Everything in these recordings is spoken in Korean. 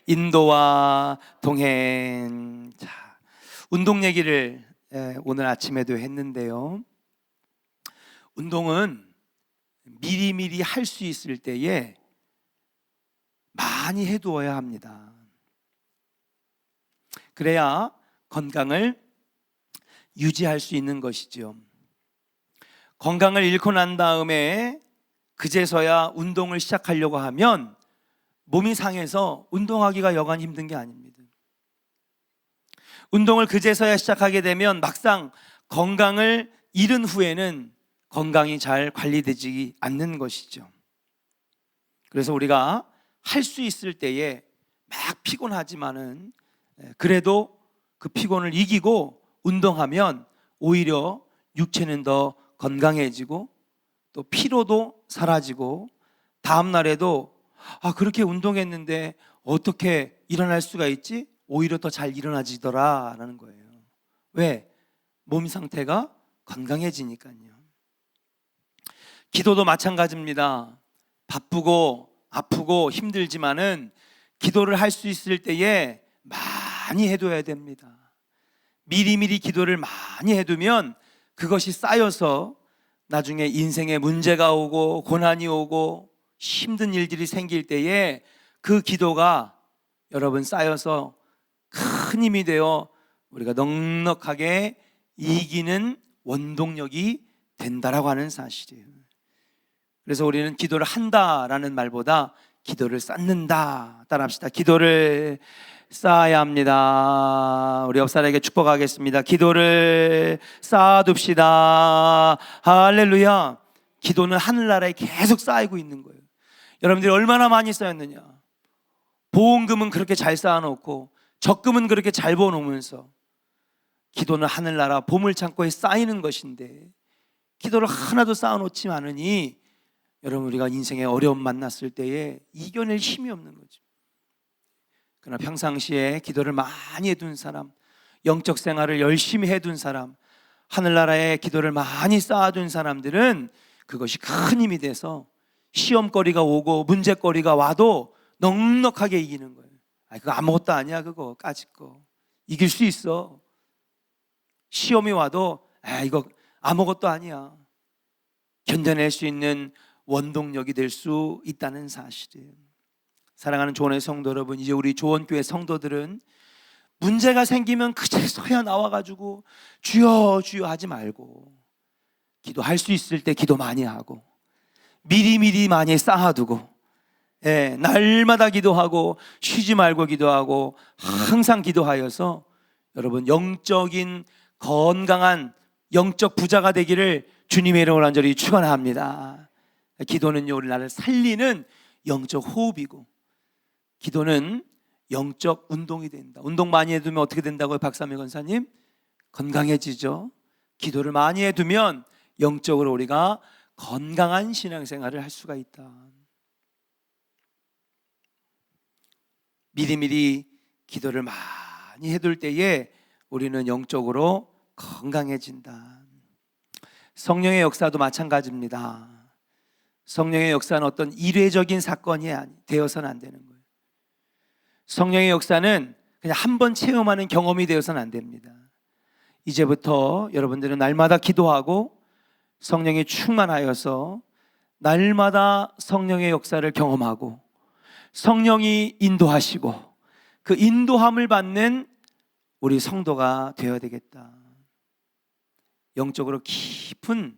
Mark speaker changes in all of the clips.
Speaker 1: 인도와 동행. 자, 운동 얘기를 오늘 아침에도 했는데요. 운동은 미리미리 할 수 있을 때에 많이 해두어야 합니다. 그래야 건강을 유지할 수 있는 것이죠. 건강을 잃고 난 다음에 그제서야 운동을 시작하려고 하면 몸이 상해서 운동하기가 여간 힘든 게 아닙니다. 운동을 그제서야 시작하게 되면 막상 건강을 잃은 후에는 건강이 잘 관리되지 않는 것이죠. 그래서 우리가 할 수 있을 때에 막 피곤하지만은 그래도 그 피곤을 이기고 운동하면 오히려 육체는 더 건강해지고 또 피로도 사라지고 다음 날에도 그렇게 운동했는데 어떻게 일어날 수가 있지? 오히려 더 잘 일어나지더라라는 거예요. 왜? 몸 상태가 건강해지니까요. 기도도 마찬가지입니다. 바쁘고 아프고 힘들지만은 기도를 할 수 있을 때에 많이 해둬야 됩니다. 미리미리 기도를 많이 해두면 그것이 쌓여서 나중에 인생에 문제가 오고 고난이 오고 힘든 일들이 생길 때에 그 기도가 여러분 쌓여서 큰 힘이 되어 우리가 넉넉하게 이기는 원동력이 된다라고 하는 사실이에요. 그래서 우리는 기도를 한다라는 말보다 기도를 쌓는다. 따라합시다. 기도를 쌓아야 합니다. 우리 옆 사람에게 축복하겠습니다. 기도를 쌓아둡시다. 할렐루야. 기도는 하늘나라에 계속 쌓이고 있는 거예요. 여러분들이 얼마나 많이 쌓였느냐. 보험금은 그렇게 잘 쌓아놓고 적금은 그렇게 잘 부어놓으면서 기도는 하늘나라 보물창고에 쌓이는 것인데 기도를 하나도 쌓아놓지 않으니 여러분 우리가 인생에 어려움 만났을 때에 이겨낼 힘이 없는 거죠. 그러나 평상시에 기도를 많이 해둔 사람, 영적 생활을 열심히 해둔 사람, 하늘나라에 기도를 많이 쌓아둔 사람들은 그것이 큰 힘이 돼서 시험거리가 오고 문제거리가 와도 넉넉하게 이기는 거예요. 그거 아무것도 아니야. 그거 까짓 거 이길 수 있어. 시험이 와도 이거 아무것도 아니야. 견뎌낼 수 있는 원동력이 될 수 있다는 사실이에요. 사랑하는 조원의 성도 여러분, 이제 우리 조원교회 성도들은 문제가 생기면 그제서야 나와가지고 주여 주여 하지 말고 기도할 수 있을 때 기도 많이 하고 미리미리 많이 쌓아두고 날마다 기도하고 쉬지 말고 기도하고 항상 기도하여서 여러분 영적인 건강한 영적 부자가 되기를 주님의 이름으로 간절히 축원합니다. 기도는요 우리 나를 살리는 영적 호흡이고 기도는 영적 운동이 된다. 운동 많이 해두면 어떻게 된다고요? 박삼일 권사님? 건강해지죠. 기도를 많이 해두면 영적으로 우리가 건강한 신앙생활을 할 수가 있다. 미리미리 기도를 많이 해둘 때에 우리는 영적으로 건강해진다. 성령의 역사도 마찬가지입니다. 성령의 역사는 어떤 이례적인 사건이 되어서는 안 되는 거예요. 성령의 역사는 그냥 한 번 체험하는 경험이 되어서는 안 됩니다. 이제부터 여러분들은 날마다 기도하고 성령이 충만하여서 날마다 성령의 역사를 경험하고 성령이 인도하시고 그 인도함을 받는 우리 성도가 되어야 되겠다. 영적으로 깊은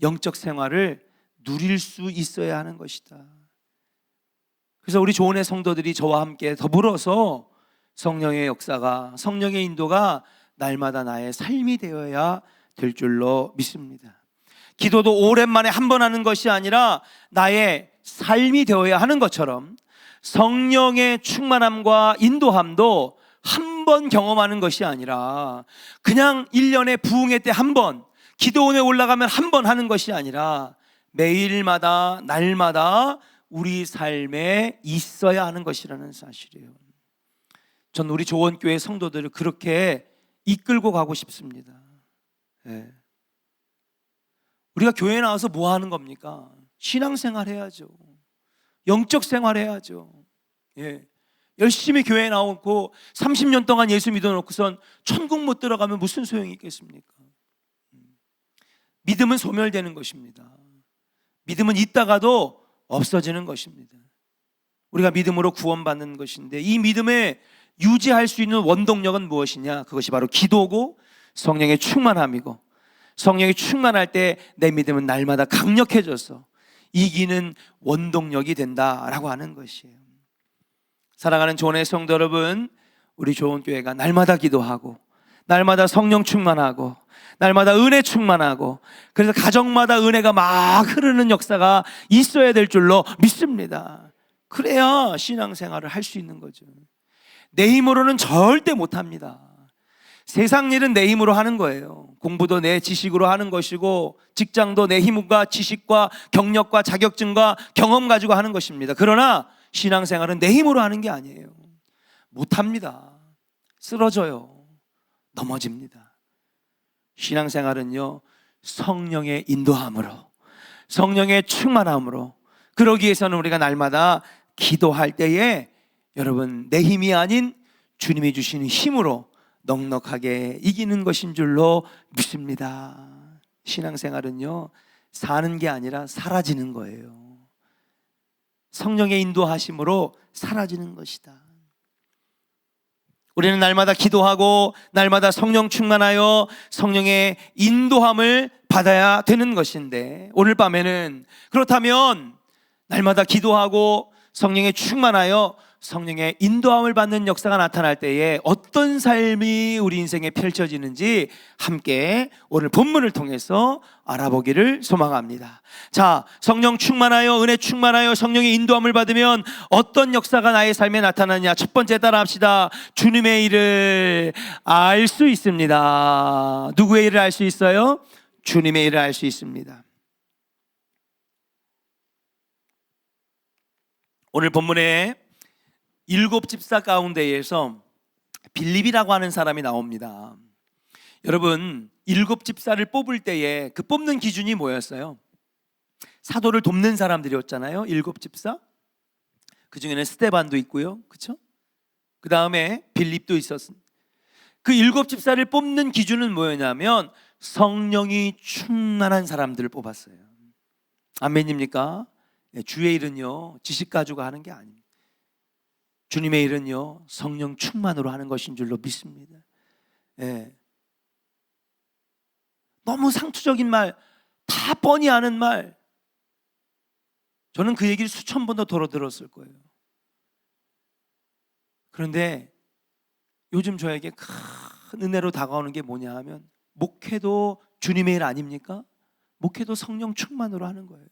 Speaker 1: 영적 생활을 누릴 수 있어야 하는 것이다. 그래서 우리 조원의 성도들이 저와 함께 더불어서 성령의 역사가 성령의 인도가 날마다 나의 삶이 되어야 될 줄로 믿습니다. 기도도 오랜만에 한 번 하는 것이 아니라 나의 삶이 되어야 하는 것처럼 성령의 충만함과 인도함도 한 번 경험하는 것이 아니라 그냥 1년에 부흥회 때 한 번, 기도원에 올라가면 한 번 하는 것이 아니라 매일마다 날마다 우리 삶에 있어야 하는 것이라는 사실이에요. 전 우리 조원교회 성도들을 그렇게 이끌고 가고 싶습니다. 우리가 교회에 나와서 뭐 하는 겁니까? 신앙생활 해야죠. 영적 생활 해야죠. 열심히 교회에 나오고 30년 동안 예수 믿어놓고선 천국 못 들어가면 무슨 소용이 있겠습니까? 믿음은 소멸되는 것입니다. 믿음은 있다가도 없어지는 것입니다. 우리가 믿음으로 구원받는 것인데, 이 믿음에 유지할 수 있는 원동력은 무엇이냐? 그것이 바로 기도고 성령의 충만함이고, 성령이 충만할 때 내 믿음은 날마다 강력해져서 이기는 원동력이 된다라고 하는 것이에요. 사랑하는 조은의 성도 여러분, 우리 조은교회가 날마다 기도하고, 날마다 성령 충만하고, 날마다 은혜 충만하고, 그래서 가정마다 은혜가 막 흐르는 역사가 있어야 될 줄로 믿습니다. 그래야 신앙생활을 할 수 있는 거죠. 내 힘으로는 절대 못합니다. 세상 일은 내 힘으로 하는 거예요. 공부도 내 지식으로 하는 것이고, 직장도 내 힘과 지식과 경력과 자격증과 경험 가지고 하는 것입니다. 그러나 신앙생활은 내 힘으로 하는 게 아니에요. 못합니다. 쓰러져요. 넘어집니다. 신앙생활은요, 성령의 인도함으로, 성령의 충만함으로, 그러기 위해서는 우리가 날마다 기도할 때에 여러분, 내 힘이 아닌 주님이 주시는 힘으로 넉넉하게 이기는 것인 줄로 믿습니다. 신앙생활은요, 사는 게 아니라 사라지는 거예요. 성령의 인도하심으로 사라지는 것이다. 우리는 날마다 기도하고 날마다 성령 충만하여 성령의 인도함을 받아야 되는 것인데, 오늘 밤에는 그렇다면 날마다 기도하고 성령에 충만하여 성령의 인도함을 받는 역사가 나타날 때에 어떤 삶이 우리 인생에 펼쳐지는지 함께 오늘 본문을 통해서 알아보기를 소망합니다. 자, 성령 충만하여 은혜 충만하여 성령의 인도함을 받으면 어떤 역사가 나의 삶에 나타나냐? 첫 번째 따라 합시다. 주님의 일을 알 수 있습니다. 누구의 일을 알 수 있어요? 주님의 일을 알 수 있습니다. 오늘 본문에 7 집사 가운데에서 빌립이라고 하는 사람이 나옵니다. 여러분, 7 집사를 뽑을 때에 그 뽑는 기준이 뭐였어요? 사도를 돕는 사람들이었잖아요. 7 집사. 그 중에는 스데반도 있고요, 그렇죠? 그 다음에 빌립도 있었습니다. 그 7 집사를 뽑는 기준은 뭐였냐면 성령이 충만한 사람들을 뽑았어요. 아멘입니까? 주의 일은요, 지식 가지고 하는 게 아닙니다. 주님의 일은요, 성령 충만으로 하는 것인 줄로 믿습니다. 너무 상투적인 말, 다 뻔히 아는 말, 저는 그 얘기를 수천 번도 들었을 거예요. 그런데 요즘 저에게 큰 은혜로 다가오는 게 뭐냐 하면, 목회도 주님의 일 아닙니까? 목회도 성령 충만으로 하는 거예요.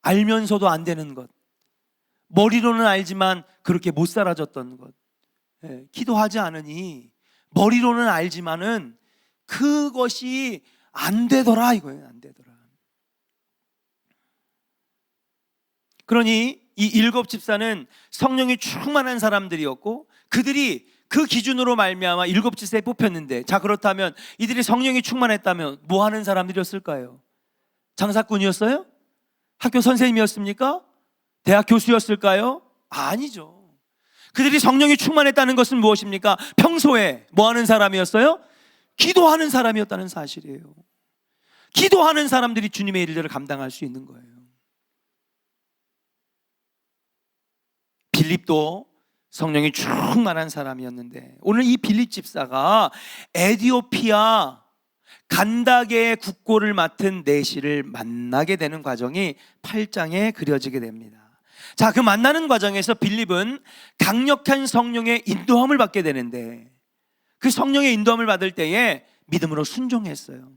Speaker 1: 알면서도 안 되는 것, 머리로는 알지만 그렇게 못 살아졌던 것, 기도하지 않으니 머리로는 알지만은 그것이 안 되더라 이거예요. 안 되더라. 그러니 이 7 집사는 성령이 충만한 사람들이었고, 그들이 그 기준으로 말미암아 7 집사에 뽑혔는데, 자, 그렇다면 이들이 성령이 충만했다면 뭐 하는 사람들이었을까요? 장사꾼이었어요? 학교 선생님이었습니까? 대학 교수였을까요? 아니죠. 그들이 성령이 충만했다는 것은 무엇입니까? 평소에 뭐 하는 사람이었어요? 기도하는 사람이었다는 사실이에요. 기도하는 사람들이 주님의 일들을 감당할 수 있는 거예요. 빌립도 성령이 충만한 사람이었는데, 오늘 이 빌립 집사가 에디오피아 간다게의 국고를 맡은 내시를 만나게 되는 과정이 8장에 그려지게 됩니다. 자, 그 만나는 과정에서 빌립은 강력한 성령의 인도함을 받게 되는데, 그 성령의 인도함을 받을 때에 믿음으로 순종했어요.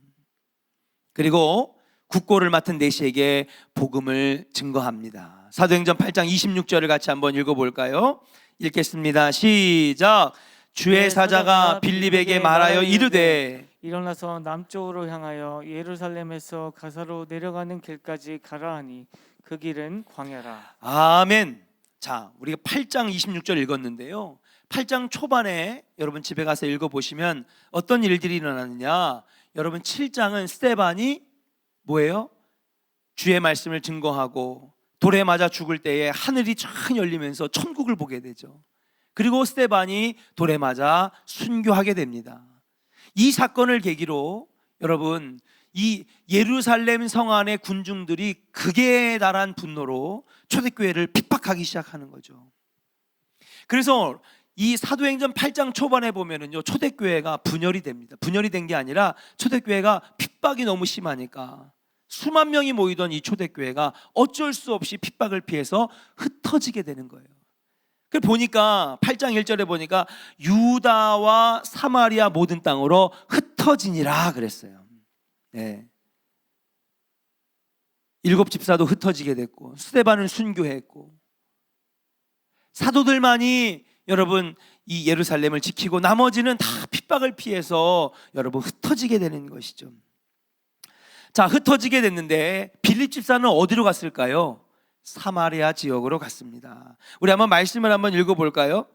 Speaker 1: 그리고 국고를 맡은 내시에게 복음을 증거합니다. 사도행전 8장 26절을 같이 한번 읽어볼까요? 읽겠습니다. 시작. 주의 사자가 빌립에게 말하여 이르되,
Speaker 2: 일어나서 남쪽으로 향하여 예루살렘에서 가사로 내려가는 길까지 가라 하니 그 길은 광야라.
Speaker 1: 아멘. 자, 우리가 8장 26절 읽었는데요, 8장 초반에 여러분 집에 가서 읽어보시면 어떤 일들이 일어나느냐, 여러분 7장은 스데반이 뭐예요? 주의 말씀을 증거하고 돌에 맞아 죽을 때에 하늘이 쫙 열리면서 천국을 보게 되죠. 그리고 스데반이 돌에 맞아 순교하게 됩니다. 이 사건을 계기로 여러분, 이 예루살렘 성 안의 군중들이 극에 달한 분노로 초대교회를 핍박하기 시작하는 거죠. 그래서 이 사도행전 8장 초반에 보면은요, 초대교회가 분열이 됩니다. 분열이 된 게 아니라 초대교회가 핍박이 너무 심하니까 수만 명이 모이던 이 초대교회가 어쩔 수 없이 핍박을 피해서 흩어지게 되는 거예요. 그 보니까 8장 1절에 보니까 유다와 사마리아 모든 땅으로 흩어지니라 그랬어요. 네. 7 집사도 흩어지게 됐고, 스데반은 순교했고, 사도들만이 여러분 이 예루살렘을 지키고 나머지는 다 핍박을 피해서 여러분 흩어지게 되는 것이죠. 자, 흩어지게 됐는데 빌립 집사는 어디로 갔을까요? 사마리아 지역으로 갔습니다. 우리 한번 말씀을 한번 읽어볼까요?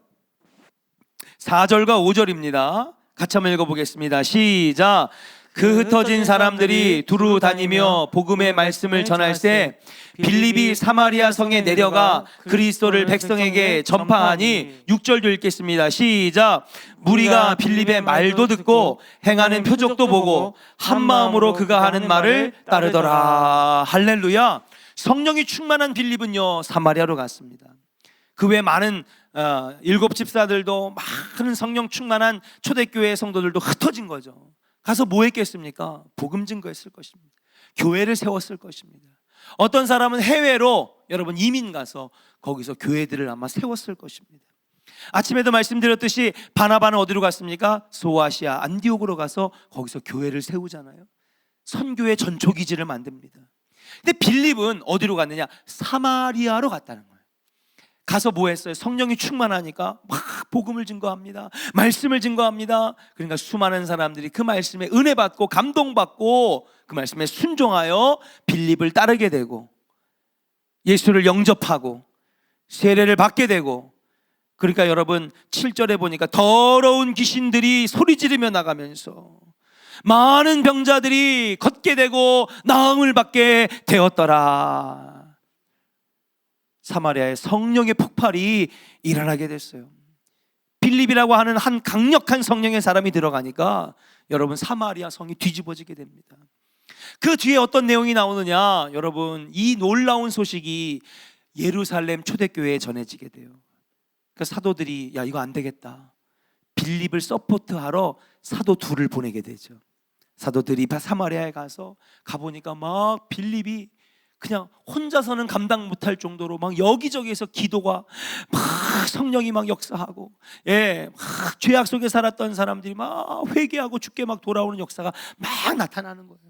Speaker 1: 4절과 5절입니다. 같이 한번 읽어보겠습니다. 시작. 그 흩어진 사람들이 두루 다니며 복음의 말씀을 전할세 빌립이 사마리아 성에 내려가 그리스도를 백성에게 전파하니 6절도 읽겠습니다. 시작. 무리가 빌립의 말도 듣고 행하는 표적도 보고 한 마음으로 그가 하는 말을 따르더라. 할렐루야. 성령이 충만한 빌립은요, 사마리아로 갔습니다. 그 외 많은 7 집사들도, 많은 성령 충만한 초대교회 성도들도 흩어진 거죠. 가서 뭐 했겠습니까? 복음 증거했을 것입니다. 교회를 세웠을 것입니다. 어떤 사람은 해외로 여러분 이민 가서 거기서 교회들을 아마 세웠을 것입니다. 아침에도 말씀드렸듯이 바나바는 어디로 갔습니까? 소아시아 안디옥으로 가서 거기서 교회를 세우잖아요. 선교의 전초기지를 만듭니다. 근데 빌립은 어디로 갔느냐? 사마리아로 갔다는 거예요. 가서 뭐 했어요? 성령이 충만하니까 막 복음을 증거합니다. 말씀을 증거합니다. 그러니까 수많은 사람들이 그 말씀에 은혜 받고 감동받고 그 말씀에 순종하여 빌립을 따르게 되고 예수를 영접하고 세례를 받게 되고, 그러니까 여러분 7절에 보니까 더러운 귀신들이 소리 지르며 나가면서 많은 병자들이 걷게 되고 나음을 받게 되었더라. 사마리아의 성령의 폭발이 일어나게 됐어요. 빌립이라고 하는 한 강력한 성령의 사람이 들어가니까 여러분 사마리아 성이 뒤집어지게 됩니다. 그 뒤에 어떤 내용이 나오느냐, 여러분 이 놀라운 소식이 예루살렘 초대교회에 전해지게 돼요. 그 사도들이 야, 이거 안 되겠다, 빌립을 서포트하러 사도 둘을 보내게 되죠. 사도들이 사마리아에 가보니까 막 빌립이 그냥 혼자서는 감당 못할 정도로 막 여기저기에서 기도가 막 성령이 막 역사하고, 막 죄악 속에 살았던 사람들이 막 회개하고 주께 막 돌아오는 역사가 막 나타나는 거예요.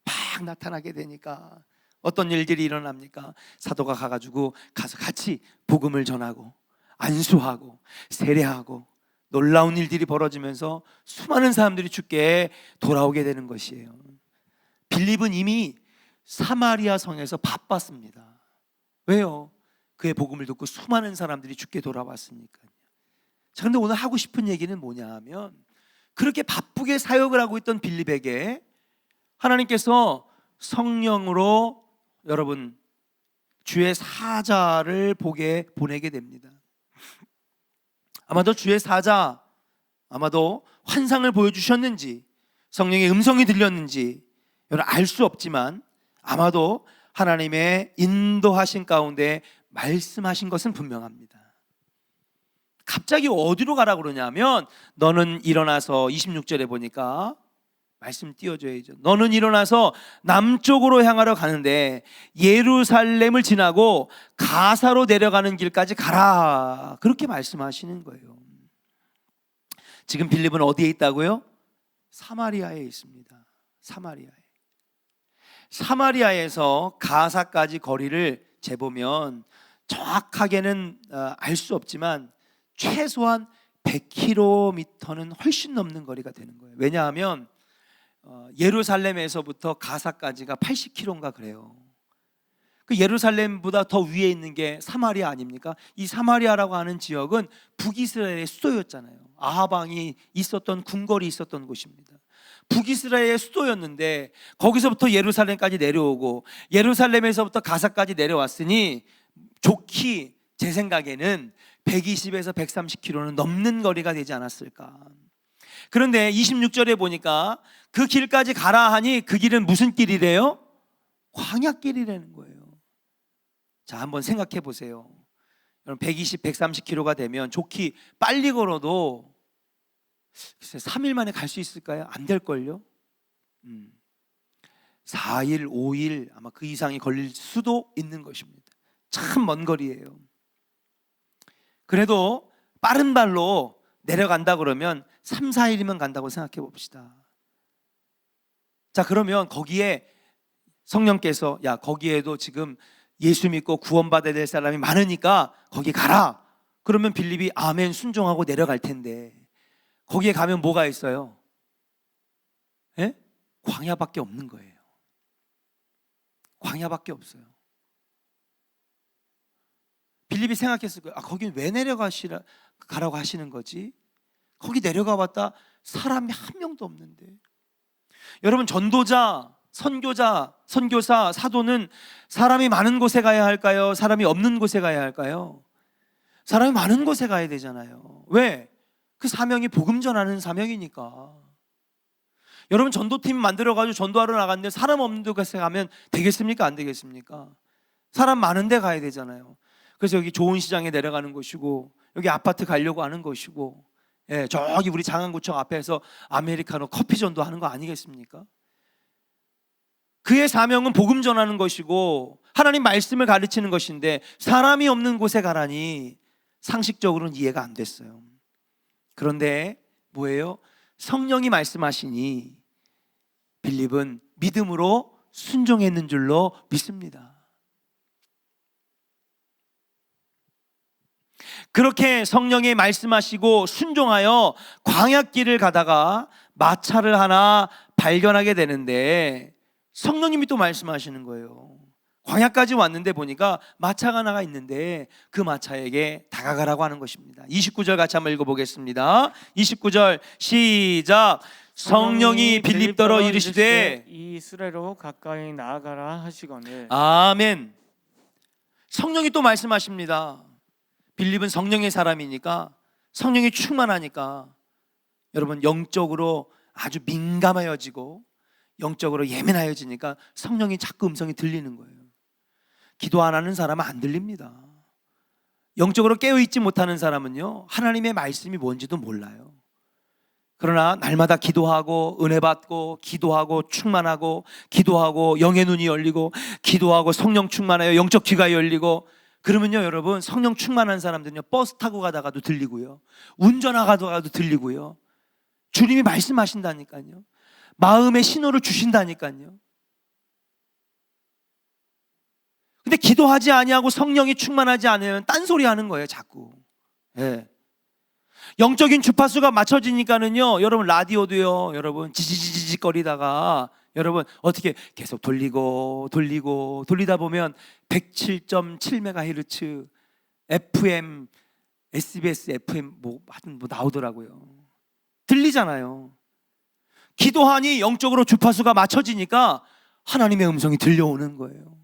Speaker 1: 막 나타나게 되니까 어떤 일들이 일어납니까? 사도가 가서 같이 복음을 전하고 안수하고 세례하고 놀라운 일들이 벌어지면서 수많은 사람들이 주께 돌아오게 되는 것이에요. 빌립은 이미 사마리아 성에서 바빴습니다. 왜요? 그의 복음을 듣고 수많은 사람들이 주께 돌아왔으니까요. 자, 근데 오늘 하고 싶은 얘기는 뭐냐 하면, 그렇게 바쁘게 사역을 하고 있던 빌립에게 하나님께서 성령으로 여러분 주의 사자를 보내게 됩니다. 아마도 주의 사자, 아마도 환상을 보여주셨는지 성령의 음성이 들렸는지 여러분 알 수 없지만 아마도 하나님의 인도하신 가운데 말씀하신 것은 분명합니다. 갑자기 어디로 가라고 그러냐면, 너는 일어나서 26절에 보니까 말씀 띄워줘야죠. 너는 일어나서 남쪽으로 향하러 가는데 예루살렘을 지나고 가사로 내려가는 길까지 가라, 그렇게 말씀하시는 거예요. 지금 빌립은 어디에 있다고요? 사마리아에 있습니다. 사마리아에서 가사까지 거리를 재보면 정확하게는 알 수 없지만 최소한 100km는 훨씬 넘는 거리가 되는 거예요. 왜냐하면 예루살렘에서부터 가사까지가 80km인가 그래요. 그 예루살렘보다 더 위에 있는 게 사마리아 아닙니까? 이 사마리아라고 하는 지역은 북이스라엘의 수도였잖아요. 아합 왕이 있었던 궁궐이 있었던 곳입니다. 북이스라엘의 수도였는데 거기서부터 예루살렘까지 내려오고 예루살렘에서부터 가사까지 내려왔으니 좋기 제 생각에는 120에서 130km는 넘는 거리가 되지 않았을까. 그런데 26절에 보니까 그 길까지 가라 하니 그 길은 무슨 길이래요? 광야길이라는 거예요. 자, 한번 생각해 보세요. 120, 130km가 되면 좋기 빨리 걸어도 글쎄 3일 만에 갈 수 있을까요? 안 될걸요? 4일, 5일 아마 그 이상이 걸릴 수도 있는 것입니다. 참 먼 거리예요. 그래도 빠른 발로 내려간다 그러면 3, 4일이면 간다고 생각해 봅시다. 자, 그러면 거기에 성령께서 야, 거기에도 지금 예수 믿고 구원받아야 될 사람이 많으니까 거기 가라. 그러면 빌립이 아멘 순종하고 내려갈 텐데 거기에 가면 뭐가 있어요? 예? 광야밖에 없는 거예요. 광야밖에 없어요. 빌립이 생각했을 거예요. 거긴 왜 가라고 하시는 거지? 거기 내려가 봤다 사람이 한 명도 없는데. 여러분, 전도자, 선교자, 선교사, 사도는 사람이 많은 곳에 가야 할까요? 사람이 없는 곳에 가야 할까요? 사람이 많은 곳에 가야 되잖아요. 왜? 그 사명이 복음 전하는 사명이니까. 여러분, 전도팀 만들어가지고 전도하러 나갔는데 사람 없는 곳에 가면 되겠습니까? 안 되겠습니까? 사람 많은 데 가야 되잖아요. 그래서 여기 좋은 시장에 내려가는 것이고 여기 아파트 가려고 하는 것이고, 예, 저기 우리 장안구청 앞에서 아메리카노 커피 전도하는 거 아니겠습니까? 그의 사명은 복음 전하는 것이고 하나님 말씀을 가르치는 것인데 사람이 없는 곳에 가라니 상식적으로는 이해가 안 됐어요. 그런데 뭐예요? 성령이 말씀하시니 빌립은 믿음으로 순종했는 줄로 믿습니다. 그렇게 성령이 말씀하시고 순종하여 광야길을 가다가 마차를 하나 발견하게 되는데 성령님이 또 말씀하시는 거예요. 광야까지 왔는데 보니까 마차가 하나가 있는데 그 마차에게 다가가라고 하는 것입니다. 29절 같이 한번 읽어보겠습니다. 29절 시작. 성령이 빌립더러 이르시되
Speaker 2: 이 수레로 가까이 나아가라 하시거늘.
Speaker 1: 아멘. 성령이 또 말씀하십니다. 빌립은 성령의 사람이니까, 성령이 충만하니까 여러분 영적으로 아주 민감해지고 영적으로 예민해지니까 성령이 자꾸 음성이 들리는 거예요. 기도 안 하는 사람은 안 들립니다. 영적으로 깨어있지 못하는 사람은요, 하나님의 말씀이 뭔지도 몰라요. 그러나 날마다 기도하고 은혜 받고 기도하고 충만하고 기도하고 영의 눈이 열리고 기도하고 성령 충만하여 영적 귀가 열리고, 그러면요 여러분, 성령 충만한 사람들은요 버스 타고 가다가도 들리고요, 운전하다가도 들리고요, 주님이 말씀하신다니까요, 마음의 신호를 주신다니까요. 근데 기도하지 아니하고 성령이 충만하지 않으면 딴소리 하는 거예요 자꾸. 예. 영적인 주파수가 맞춰지니까는요 여러분, 라디오도요 여러분 지지지지 거리다가 여러분 어떻게 계속 돌리다 보면 107.7MHz FM, SBS FM 뭐 나오더라고요. 들리잖아요. 기도하니 영적으로 주파수가 맞춰지니까 하나님의 음성이 들려오는 거예요.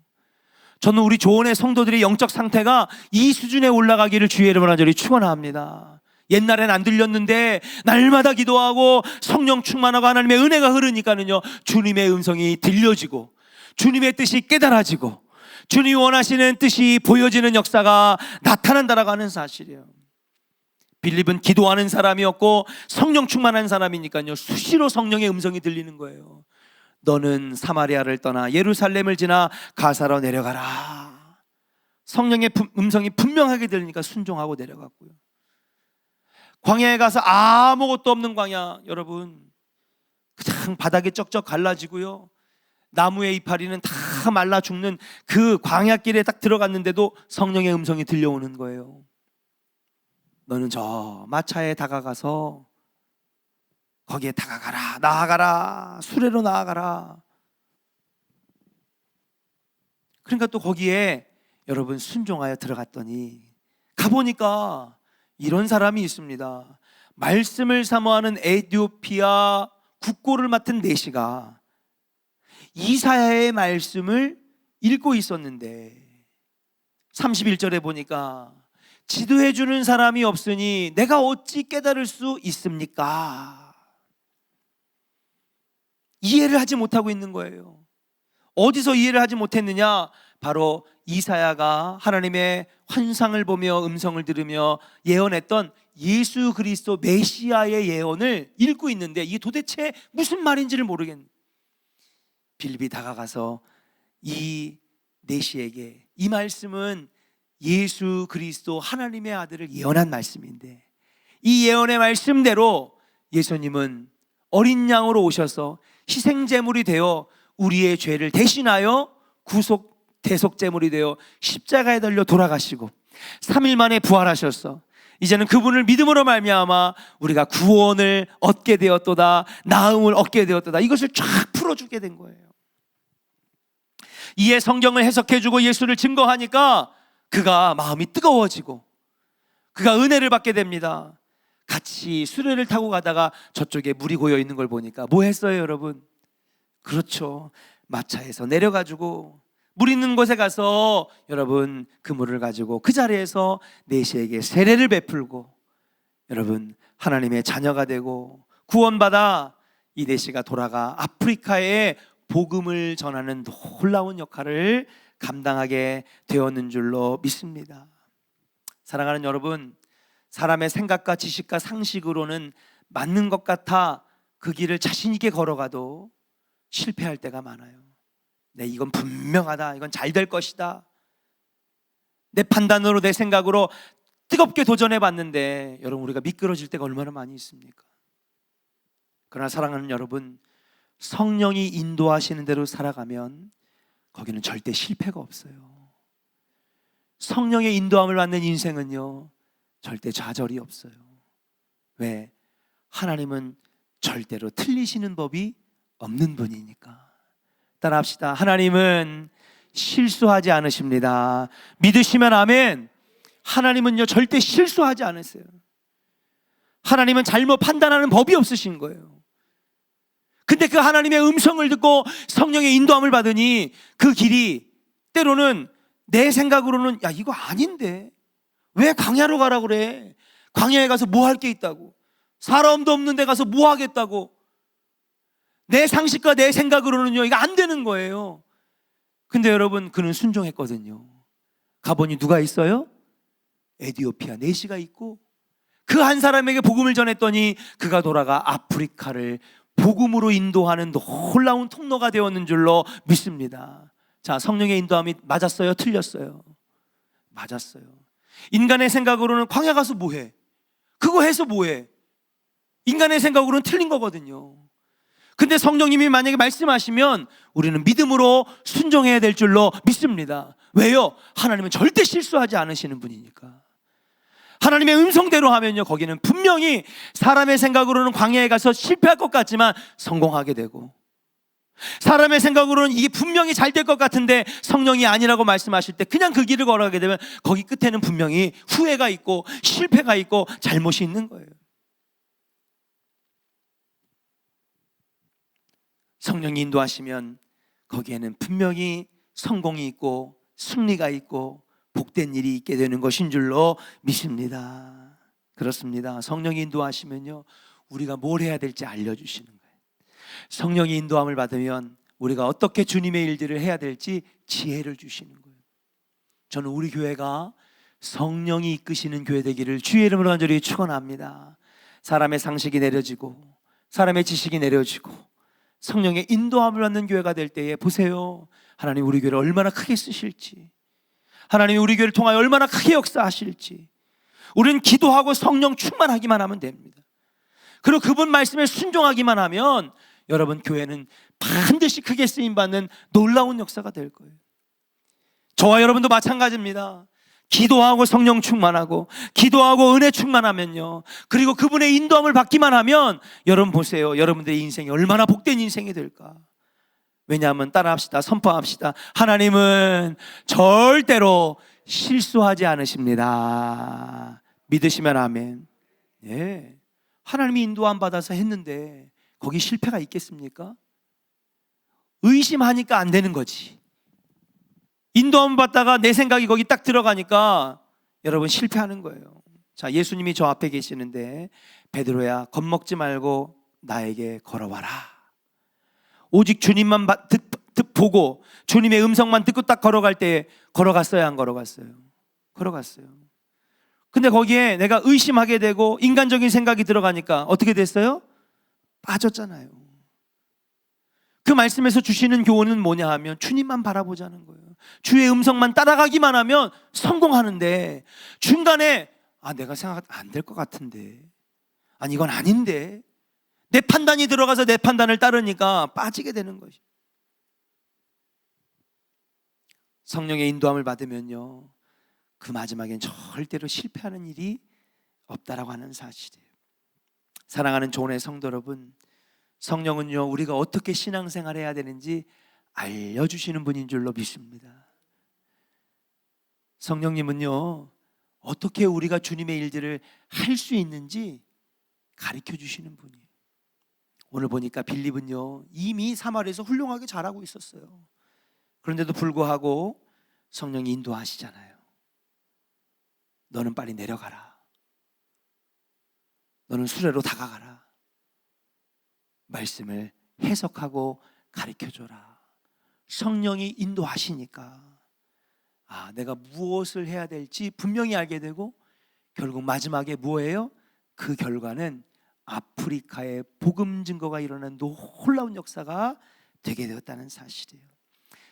Speaker 1: 저는 우리 조원의 성도들의 영적 상태가 이 수준에 올라가기를 주의 이름으로 간절히 축원합니다. 옛날엔 안 들렸는데 날마다 기도하고 성령 충만하고 하나님의 은혜가 흐르니까는요 주님의 음성이 들려지고 주님의 뜻이 깨달아지고 주님이 원하시는 뜻이 보여지는 역사가 나타난다라고 하는 사실이에요. 빌립은 기도하는 사람이었고 성령 충만한 사람이니까요 수시로 성령의 음성이 들리는 거예요. 너는 사마리아를 떠나 예루살렘을 지나 가사로 내려가라. 성령의 음성이 분명하게 들리니까 순종하고 내려갔고요. 광야에 가서 아무것도 없는 광야, 여러분 그냥 바닥에 쩍쩍 갈라지고요, 나무의 이파리는 다 말라 죽는 그 광야길에 딱 들어갔는데도 성령의 음성이 들려오는 거예요. 너는 저 마차에 다가가서 거기에 다가가라, 나아가라, 수레로 나아가라. 그러니까 또 거기에 여러분 순종하여 들어갔더니 가보니까 이런 사람이 있습니다. 말씀을 사모하는 에티오피아 국고를 맡은 내시가 이사야의 말씀을 읽고 있었는데 31절에 보니까 지도해 주는 사람이 없으니 내가 어찌 깨달을 수 있습니까? 이해를 하지 못하고 있는 거예요. 어디서 이해를 하지 못했느냐? 바로 이사야가 하나님의 환상을 보며 음성을 들으며 예언했던 예수 그리스도 메시아의 예언을 읽고 있는데 이게 도대체 무슨 말인지를 모르겠는, 빌립이 다가가서 이 내시에게, 이 말씀은 예수 그리스도 하나님의 아들을 예언한 말씀인데 이 예언의 말씀대로 예수님은 어린 양으로 오셔서 희생제물이 되어 우리의 죄를 대신하여 대속제물이 되어 십자가에 달려 돌아가시고 3일 만에 부활하셨어. 이제는 그분을 믿음으로 말미암아 우리가 구원을 얻게 되었도다, 나음을 얻게 되었도다, 이것을 쫙 풀어주게 된 거예요. 이에 성경을 해석해주고 예수를 증거하니까 그가 마음이 뜨거워지고 그가 은혜를 받게 됩니다. 같이 수레를 타고 가다가 저쪽에 물이 고여 있는 걸 보니까 뭐 했어요, 여러분? 그렇죠, 마차에서 내려가지고 물 있는 곳에 가서 여러분 그 물을 가지고 그 자리에서 내시에게 세례를 베풀고 여러분 하나님의 자녀가 되고 구원받아 이 내시가 돌아가 아프리카에 복음을 전하는 놀라운 역할을 감당하게 되었는 줄로 믿습니다. 사랑하는 여러분, 사람의 생각과 지식과 상식으로는 맞는 것 같아 그 길을 자신 있게 걸어가도 실패할 때가 많아요. 네, 이건 분명하다, 이건 잘 될 것이다, 내 판단으로 내 생각으로 뜨겁게 도전해 봤는데 여러분 우리가 미끄러질 때가 얼마나 많이 있습니까? 그러나 사랑하는 여러분, 성령이 인도하시는 대로 살아가면 거기는 절대 실패가 없어요. 성령의 인도함을 받는 인생은요 절대 좌절이 없어요. 왜? 하나님은 절대로 틀리시는 법이 없는 분이니까. 따라합시다. 하나님은 실수하지 않으십니다. 믿으시면 아멘. 하나님은요 절대 실수하지 않으세요. 하나님은 잘못 판단하는 법이 없으신 거예요. 근데 그 하나님의 음성을 듣고 성령의 인도함을 받으니 그 길이 때로는 내 생각으로는 야 이거 아닌데 왜 광야로 가라 그래? 광야에 가서 뭐 할 게 있다고? 사람도 없는 데 가서 뭐 하겠다고? 내 상식과 내 생각으로는요 이거 안 되는 거예요. 근데 여러분 그는 순종했거든요. 가보니 누가 있어요? 에티오피아 내시가 있고 그 한 사람에게 복음을 전했더니 그가 돌아가 아프리카를 복음으로 인도하는 놀라운 통로가 되었는 줄로 믿습니다. 자, 성령의 인도함이 맞았어요? 틀렸어요? 맞았어요. 인간의 생각으로는 광야 가서 뭐해? 그거 해서 뭐해? 인간의 생각으로는 틀린 거거든요. 근데 성령님이 만약에 말씀하시면 우리는 믿음으로 순종해야 될 줄로 믿습니다. 왜요? 하나님은 절대 실수하지 않으시는 분이니까. 하나님의 음성대로 하면요 거기는 분명히 사람의 생각으로는 광야에 가서 실패할 것 같지만 성공하게 되고, 사람의 생각으로는 이게 분명히 잘 될 것 같은데 성령이 아니라고 말씀하실 때 그냥 그 길을 걸어가게 되면 거기 끝에는 분명히 후회가 있고 실패가 있고 잘못이 있는 거예요. 성령이 인도하시면 거기에는 분명히 성공이 있고 승리가 있고 복된 일이 있게 되는 것인 줄로 믿습니다. 그렇습니다. 성령이 인도하시면요 우리가 뭘 해야 될지 알려주시는 거예요. 성령이 인도함을 받으면 우리가 어떻게 주님의 일들을 해야 될지 지혜를 주시는 거예요. 저는 우리 교회가 성령이 이끄시는 교회 되기를 주의 이름으로 간절히 축원합니다. 사람의 상식이 내려지고 사람의 지식이 내려지고 성령의 인도함을 받는 교회가 될 때에 보세요, 하나님 우리 교회를 얼마나 크게 쓰실지, 하나님이 우리 교회를 통하여 얼마나 크게 역사하실지. 우리는 기도하고 성령 충만하기만 하면 됩니다. 그리고 그분 말씀에 순종하기만 하면 여러분 교회는 반드시 크게 쓰임받는 놀라운 역사가 될 거예요. 저와 여러분도 마찬가지입니다. 기도하고 성령 충만하고 기도하고 은혜 충만하면요, 그리고 그분의 인도함을 받기만 하면 여러분 보세요, 여러분들의 인생이 얼마나 복된 인생이 될까. 왜냐하면 따라합시다. 선포합시다. 하나님은 절대로 실수하지 않으십니다. 믿으시면 아멘. 예. 하나님이 인도함 받아서 했는데 거기 실패가 있겠습니까? 의심하니까 안 되는 거지. 인도함 받다가 내 생각이 거기 딱 들어가니까 여러분 실패하는 거예요. 자, 예수님이 저 앞에 계시는데 베드로야 겁먹지 말고 나에게 걸어와라. 오직 주님만 보고 주님의 음성만 듣고 딱 걸어갈 때 걸어갔어요, 안 걸어갔어요? 걸어갔어요. 근데 거기에 내가 의심하게 되고 인간적인 생각이 들어가니까 어떻게 됐어요? 빠졌잖아요. 그 말씀에서 주시는 교훈은 뭐냐 하면 주님만 바라보자는 거예요. 주의 음성만 따라가기만 하면 성공하는데 중간에 내가 생각 안 될 것 같은데, 아니 이건 아닌데, 내 판단이 들어가서 내 판단을 따르니까 빠지게 되는 것이. 성령의 인도함을 받으면요, 그 마지막엔 절대로 실패하는 일이 없다라고 하는 사실이에요. 사랑하는 조은의 성도 여러분, 성령은요 우리가 어떻게 신앙생활을 해야 되는지 알려주시는 분인 줄로 믿습니다. 성령님은요 어떻게 우리가 주님의 일들을 할 수 있는지 가르쳐 주시는 분이에요. 오늘 보니까 빌립은요 이미 사마리아에서 훌륭하게 잘하고 있었어요. 그런데도 불구하고 성령이 인도하시잖아요. 너는 빨리 내려가라. 너는 수레로 다가가라. 말씀을 해석하고 가르쳐줘라. 성령이 인도하시니까 내가 무엇을 해야 될지 분명히 알게 되고 결국 마지막에 뭐예요? 그 결과는 아프리카의 복음 증거가 일어나는 놀라운 역사가 되게 되었다는 사실이에요.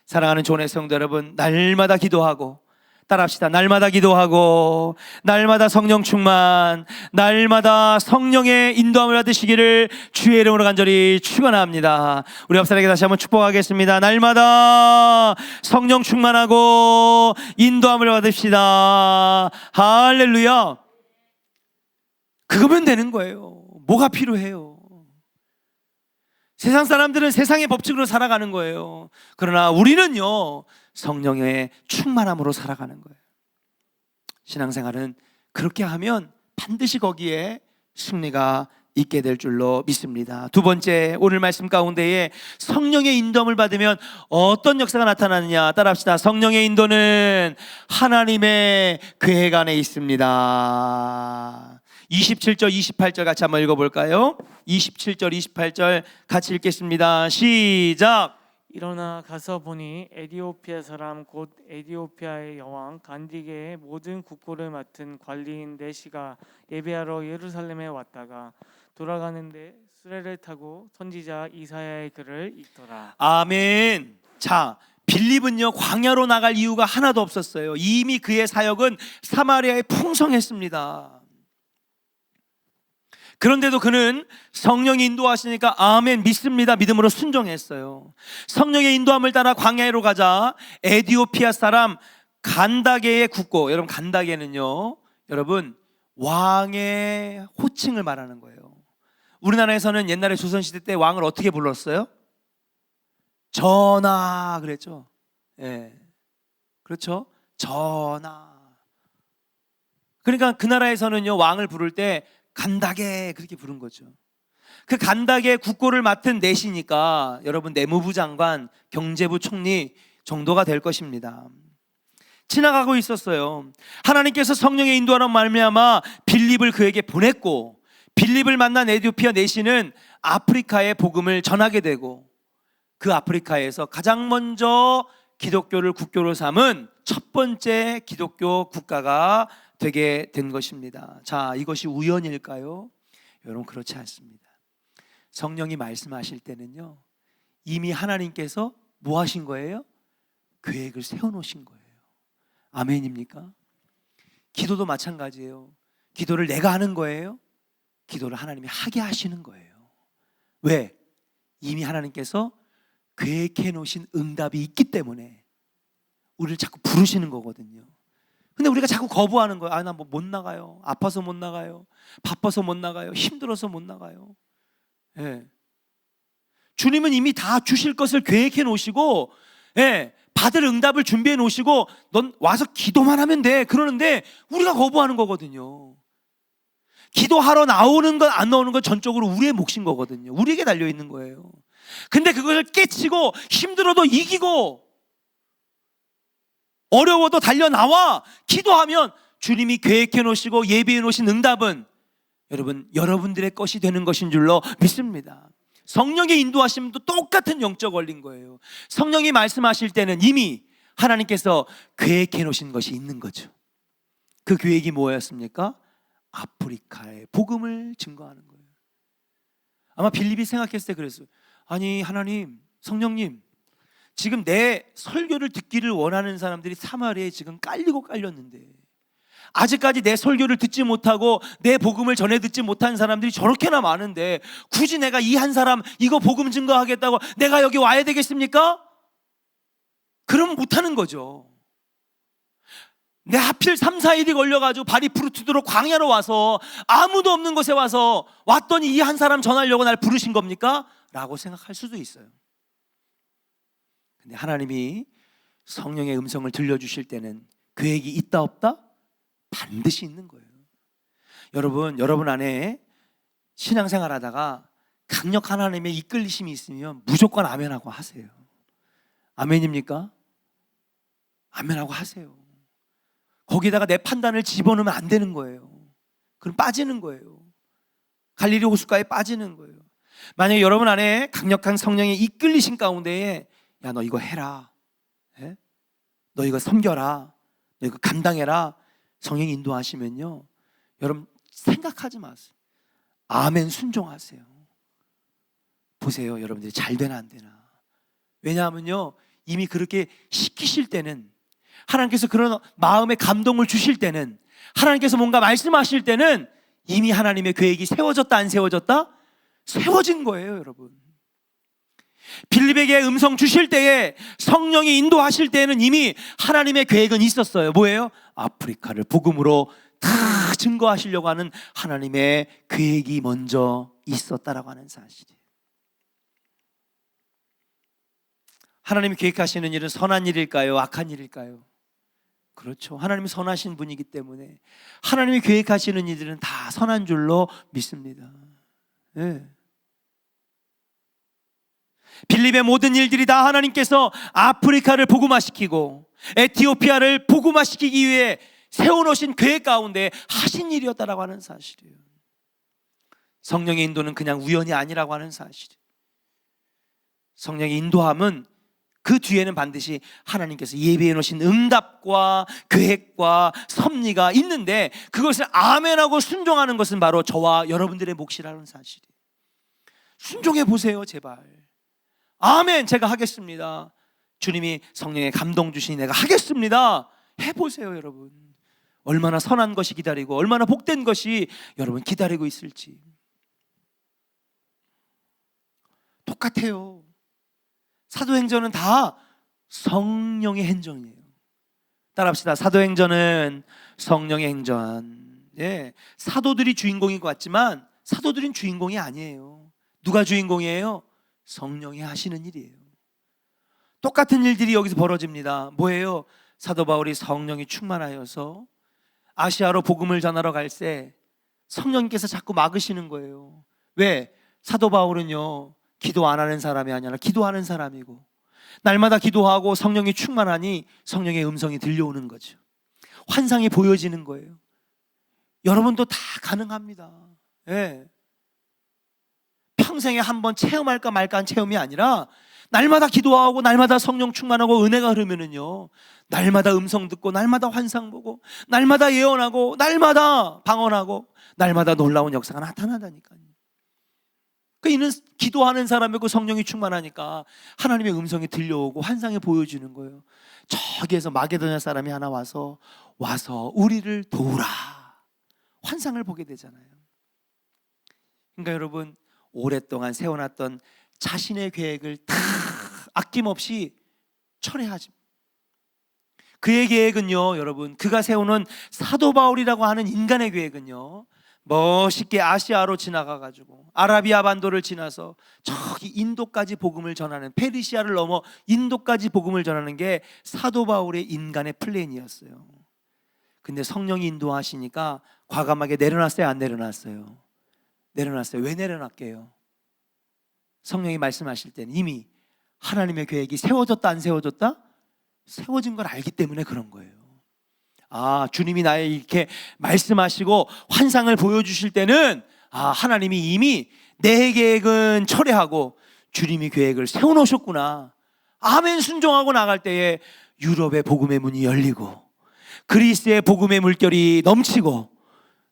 Speaker 1: 사랑하는 조은의 성도 여러분, 날마다 기도하고 따라합시다. 날마다 기도하고 날마다 성령 충만, 날마다 성령의 인도함을 받으시기를 주의 이름으로 간절히 축원합니다. 우리 옆 사람에게 다시 한번 축복하겠습니다. 날마다 성령 충만하고 인도함을 받읍시다. 할렐루야. 그거면 되는 거예요. 뭐가 필요해요? 세상 사람들은 세상의 법칙으로 살아가는 거예요. 그러나 우리는요 성령의 충만함으로 살아가는 거예요. 신앙생활은 그렇게 하면 반드시 거기에 승리가 있게 될 줄로 믿습니다. 두 번째, 오늘 말씀 가운데에 성령의 인도함을 받으면 어떤 역사가 나타나느냐, 따라합시다. 성령의 인도는 하나님의 계획 안에 있습니다. 27절 28절 같이 한번 읽어볼까요? 27절 28절 같이 읽겠습니다. 시작.
Speaker 2: 일어나 가서 보니 에디오피아 사람 곧 에디오피아의 여왕 간디게의 모든 국고를 맡은 관리인 네시가 예배하러 예루살렘에 왔다가 돌아가는데 수레를 타고 선지자 이사야의 글을 읽더라.
Speaker 1: 아멘. 자, 빌립은요 광야로 나갈 이유가 하나도 없었어요. 이미 그의 사역은 사마리아에 풍성했습니다. 그런데도 그는 성령이 인도하시니까 아멘 믿습니다 믿음으로 순종했어요. 성령의 인도함을 따라 광야로 가자 에디오피아 사람 간다게의 국고, 여러분 간다게는요 여러분 왕의 호칭을 말하는 거예요. 우리나라에서는 옛날에 조선시대 때 왕을 어떻게 불렀어요? 전하 그랬죠. 예, 그렇죠. 전하. 그러니까 그 나라에서는요 왕을 부를 때 간다게 그렇게 부른 거죠. 그 간다게 국고를 맡은 내시니까 여러분 내무부 장관, 경제부 총리 정도가 될 것입니다. 지나가고 있었어요. 하나님께서 성령의 인도하는 말미암아 빌립을 그에게 보냈고, 빌립을 만난 에디오피아 내시는 아프리카의 복음을 전하게 되고, 그 아프리카에서 가장 먼저 기독교를 국교로 삼은 첫 번째 기독교 국가가 되게 된 것입니다. 자, 이것이 우연일까요? 여러분 그렇지 않습니다. 성령이 말씀하실 때는요 이미 하나님께서 뭐 하신 거예요? 계획을 세워놓으신 거예요. 아멘입니까? 기도도 마찬가지예요. 기도를 내가 하는 거예요? 기도를 하나님이 하게 하시는 거예요. 왜? 이미 하나님께서 계획해 놓으신 응답이 있기 때문에 우리를 자꾸 부르시는 거거든요. 근데 우리가 자꾸 거부하는 거예요. 나 뭐 못 나가요. 아파서 못 나가요. 바빠서 못 나가요. 힘들어서 못 나가요. 예. 주님은 이미 다 주실 것을 계획해 놓으시고, 예, 받을 응답을 준비해 놓으시고, 넌 와서 기도만 하면 돼. 그러는데 우리가 거부하는 거거든요. 기도하러 나오는 건 안 나오는 건 전적으로 우리의 몫인 거거든요. 우리에게 달려 있는 거예요. 근데 그것을 깨치고 힘들어도 이기고 어려워도 달려 나와 기도하면 주님이 계획해 놓으시고 예비해 놓으신 응답은 여러분들의 것이 되는 것인 줄로 믿습니다. 성령의 인도하심도 똑같은 영적 원리인 거예요. 성령이 말씀하실 때는 이미 하나님께서 계획해 놓으신 것이 있는 거죠. 그 계획이 뭐였습니까? 아프리카의 복음을 증거하는 거예요. 아마 빌립이 생각했을 때 그랬어요. 아니 하나님, 성령님, 지금 내 설교를 듣기를 원하는 사람들이 사마리아에 지금 깔렸는데 아직까지 내 설교를 듣지 못하고 내 복음을 전해 듣지 못한 사람들이 저렇게나 많은데 굳이 내가 이 한 사람 이거 복음 증거하겠다고 내가 여기 와야 되겠습니까? 그럼 못하는 거죠. 내 하필 3, 4일이 걸려가지고 발이 부르트도록 광야로 와서 아무도 없는 곳에 와서 왔더니 이 한 사람 전하려고 날 부르신 겁니까? 라고 생각할 수도 있어요. 근데 하나님이 성령의 음성을 들려주실 때는 계획이 있다 없다? 반드시 있는 거예요. 여러분 안에 신앙생활 하다가 강력한 하나님의 이끌리심이 있으면 무조건 아멘하고 하세요. 아멘입니까? 아멘하고 하세요. 거기다가 내 판단을 집어넣으면 안 되는 거예요. 그럼 빠지는 거예요. 갈릴리 호숫가에 빠지는 거예요. 만약에 여러분 안에 강력한 성령의 이끌리심 가운데에 야, 너 이거 해라, 예? 너 이거 섬겨라, 너 이거 감당해라, 성령이 인도하시면요, 여러분 생각하지 마세요. 아멘 순종하세요. 보세요, 여러분들이 잘 되나 안 되나. 왜냐하면요, 이미 그렇게 시키실 때는, 하나님께서 그런 마음의 감동을 주실 때는, 하나님께서 뭔가 말씀하실 때는 이미 하나님의 계획이 세워졌다 안 세워졌다? 세워진 거예요, 여러분. 빌립에게 음성 주실 때에, 성령이 인도하실 때에는 이미 하나님의 계획은 있었어요. 뭐예요? 아프리카를 복음으로 다 증거하시려고 하는 하나님의 계획이 먼저 있었다라고 하는 사실이에요. 하나님이 계획하시는 일은 선한 일일까요? 악한 일일까요? 그렇죠. 하나님이 선하신 분이기 때문에 하나님이 계획하시는 일들은 다 선한 줄로 믿습니다. 네. 빌립의 모든 일들이 다 하나님께서 아프리카를 복음화시키고 에티오피아를 복음화시키기 위해 세워놓으신 계획 가운데 하신 일이었다라고 하는 사실이에요. 성령의 인도는 그냥 우연이 아니라고 하는 사실이에요. 성령의 인도함은 그 뒤에는 반드시 하나님께서 예비해 놓으신 응답과 계획과 섭리가 있는데, 그것을 아멘하고 순종하는 것은 바로 저와 여러분들의 몫이라는 사실이에요. 순종해 보세요, 제발. 아멘, 제가 하겠습니다. 주님이 성령의 감동 주시니 내가 하겠습니다. 해보세요, 여러분. 얼마나 선한 것이 기다리고 얼마나 복된 것이 여러분 기다리고 있을지. 똑같아요. 사도행전은 다 성령의 행전이에요. 따라합시다. 사도행전은 성령의 행전. 예, 사도들이 주인공인 것 같지만 사도들은 주인공이 아니에요. 누가 주인공이에요? 성령이 하시는 일이에요. 똑같은 일들이 여기서 벌어집니다. 뭐예요? 사도 바울이 성령이 충만하여서 아시아로 복음을 전하러 갈 때 성령께서 자꾸 막으시는 거예요. 왜? 사도 바울은요, 기도 안 하는 사람이 아니라 기도하는 사람이고, 날마다 기도하고 성령이 충만하니 성령의 음성이 들려오는 거죠. 환상이 보여지는 거예요. 여러분도 다 가능합니다. 예. 평생에 한번 체험할까 말까 한 체험이 아니라 날마다 기도하고 날마다 성령 충만하고 은혜가 흐르면은요, 날마다 음성 듣고 날마다 환상 보고 날마다 예언하고 날마다 방언하고 날마다 놀라운 역사가 나타나다니까요. 이는 기도하는 사람이고 성령이 충만하니까 하나님의 음성이 들려오고 환상이 보여주는 거예요. 저기에서 마게도냐 사람이 하나 와서 우리를 도우라, 환상을 보게 되잖아요. 그러니까 여러분, 오랫동안 세워놨던 자신의 계획을 다 아낌없이 철회하지. 그의 계획은요, 여러분, 그가 세우는 사도 바울이라고 하는 인간의 계획은요, 멋있게 아시아로 지나가가지고 아라비아 반도를 지나서 저기 인도까지 복음을 전하는, 페르시아를 넘어 인도까지 복음을 전하는 게 사도 바울의 인간의 플랜이었어요. 근데 성령이 인도하시니까 과감하게 내려놨어요, 안 내려놨어요? 내려놨어요. 왜 내려놨게요? 성령이 말씀하실 때는 이미 하나님의 계획이 세워졌다, 안 세워졌다? 세워진 걸 알기 때문에 그런 거예요. 아, 주님이 나의 이렇게 말씀하시고 환상을 보여주실 때는 하나님이 이미 내 계획은 철회하고 주님이 계획을 세워놓으셨구나. 아멘. 순종하고 나갈 때에 유럽의 복음의 문이 열리고 그리스의 복음의 물결이 넘치고,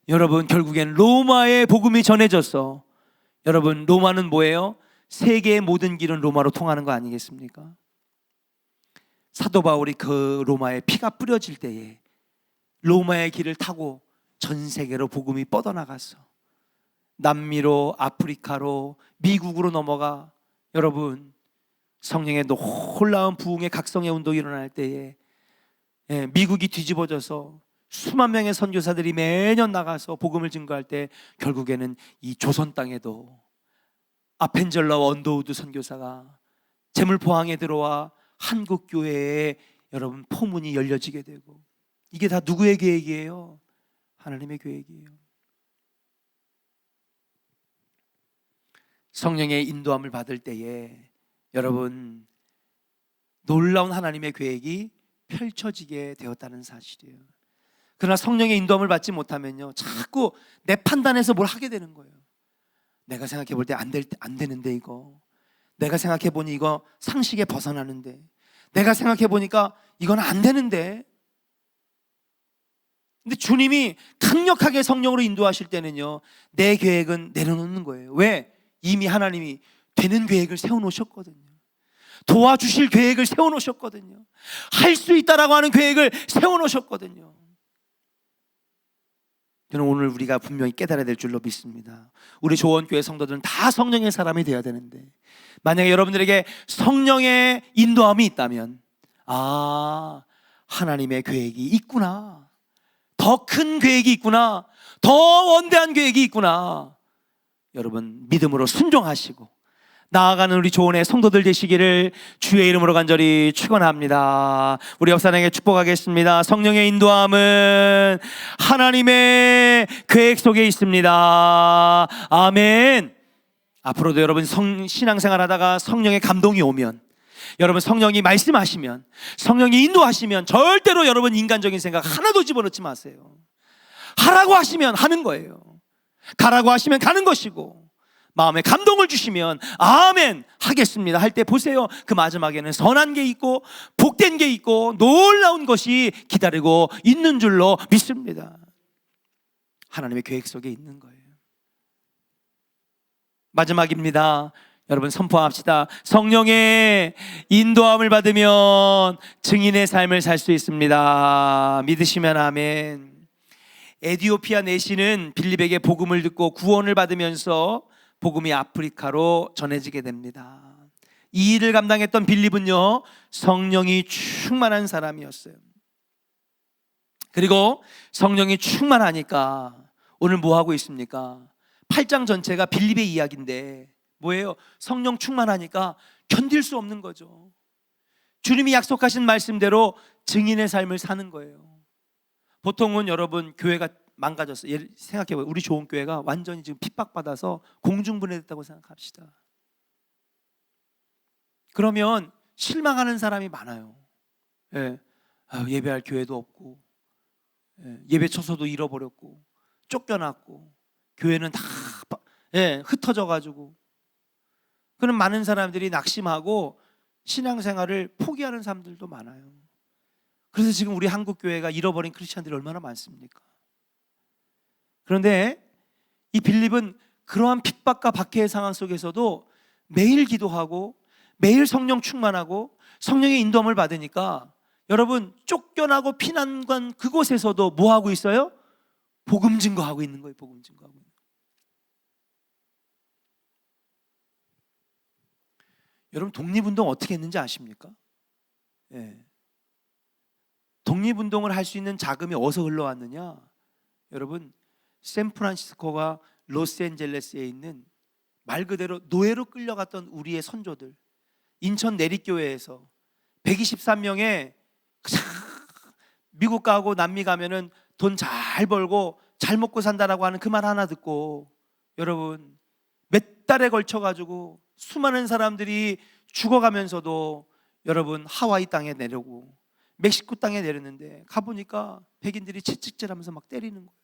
Speaker 1: 여러분 결국엔 로마의 복음이 전해졌어. 여러분 로마는 뭐예요? 세계의 모든 길은 로마로 통하는 거 아니겠습니까? 사도 바울이 그 로마에 피가 뿌려질 때에 로마의 길을 타고 전 세계로 복음이 뻗어나갔어. 남미로, 아프리카로, 미국으로 넘어가. 여러분 성령의 놀라운 부흥의 각성의 운동이 일어날 때에 미국이 뒤집어져서 수만 명의 선교사들이 매년 나가서 복음을 증거할 때 결국에는 이 조선 땅에도 아펜젤러와 언더우드 선교사가 제물포항에 들어와 한국 교회에 여러분 포문이 열려지게 되고, 이게 다 누구의 계획이에요? 하나님의 계획이에요. 성령의 인도함을 받을 때에 여러분 놀라운 하나님의 계획이 펼쳐지게 되었다는 사실이에요. 그러나 성령의 인도함을 받지 못하면요, 자꾸 내 판단에서 뭘 하게 되는 거예요. 내가 생각해 볼 때 안 되는데, 이거 내가 생각해 보니 이거 상식에 벗어나는데, 내가 생각해 보니까 이건 안 되는데. 근데 주님이 강력하게 성령으로 인도하실 때는요, 내 계획은 내려놓는 거예요. 왜? 이미 하나님이 되는 계획을 세워놓으셨거든요. 도와주실 계획을 세워놓으셨거든요. 할 수 있다라고 하는 계획을 세워놓으셨거든요. 저는 오늘 우리가 분명히 깨달아야 될 줄로 믿습니다. 우리 조원교회 성도들은 다 성령의 사람이 되어야 되는데, 만약에 여러분들에게 성령의 인도함이 있다면 하나님의 계획이 있구나, 더 큰 계획이 있구나, 더 원대한 계획이 있구나, 여러분 믿음으로 순종하시고 나아가는 우리 조원의 성도들 되시기를 주의 이름으로 간절히 축원합니다. 우리 옆사람에게 축복하겠습니다. 성령의 인도함은 하나님의 계획 속에 있습니다. 아멘. 앞으로도 여러분 신앙생활 하다가 성령의 감동이 오면, 여러분 성령이 말씀하시면, 성령이 인도하시면 절대로 여러분 인간적인 생각 하나도 집어넣지 마세요. 하라고 하시면 하는 거예요. 가라고 하시면 가는 것이고, 마음에 감동을 주시면 아멘 하겠습니다 할 때 보세요, 그 마지막에는 선한 게 있고 복된 게 있고 놀라운 것이 기다리고 있는 줄로 믿습니다. 하나님의 계획 속에 있는 거예요. 마지막입니다. 여러분 선포합시다. 성령의 인도함을 받으면 증인의 삶을 살 수 있습니다. 믿으시면 아멘. 에디오피아 내시는 빌립에게 복음을 듣고 구원을 받으면서 복음이 아프리카로 전해지게 됩니다. 이 일을 감당했던 빌립은요, 성령이 충만한 사람이었어요. 그리고 성령이 충만하니까 오늘 뭐 하고 있습니까? 8장 전체가 빌립의 이야기인데 뭐예요? 성령 충만하니까 견딜 수 없는 거죠. 주님이 약속하신 말씀대로 증인의 삶을 사는 거예요. 보통은 여러분 교회가 망가졌어요. 생각해봐요. 우리 좋은 교회가 완전히 지금 핍박받아서 공중분해됐다고 생각합시다. 그러면 실망하는 사람이 많아요. 예배할 교회도 없고, 예배 처소도 잃어버렸고, 쫓겨났고, 교회는 다 흩어져가지고, 그런 많은 사람들이 낙심하고 신앙생활을 포기하는 사람들도 많아요. 그래서 지금 우리 한국 교회가 잃어버린 크리스찬들이 얼마나 많습니까? 그런데 이 빌립은 그러한 핍박과 박해의 상황 속에서도 매일 기도하고 매일 성령 충만하고 성령의 인도함을 받으니까 여러분 쫓겨나고 피난간 그곳에서도 뭐 하고 있어요? 복음 증거하고 있는 거예요. 복음 증거하고 있는 거예요. 여러분 독립운동 어떻게 했는지 아십니까? 독립운동을 할 수 있는 자금이 어디서 흘러왔느냐? 여러분 샌프란시스코가 로스앤젤레스에 있는 말 그대로 노예로 끌려갔던 우리의 선조들, 인천 내립교회에서 123명의 미국 가고 남미 가면은 돈 잘 벌고 잘 먹고 산다라고 하는 그 말 하나 듣고 여러분 몇 달에 걸쳐 가지고 수많은 사람들이 죽어가면서도 여러분 하와이 땅에 내려오고 멕시코 땅에 내렸는데 가보니까 백인들이 채찍질하면서 막 때리는 거예요.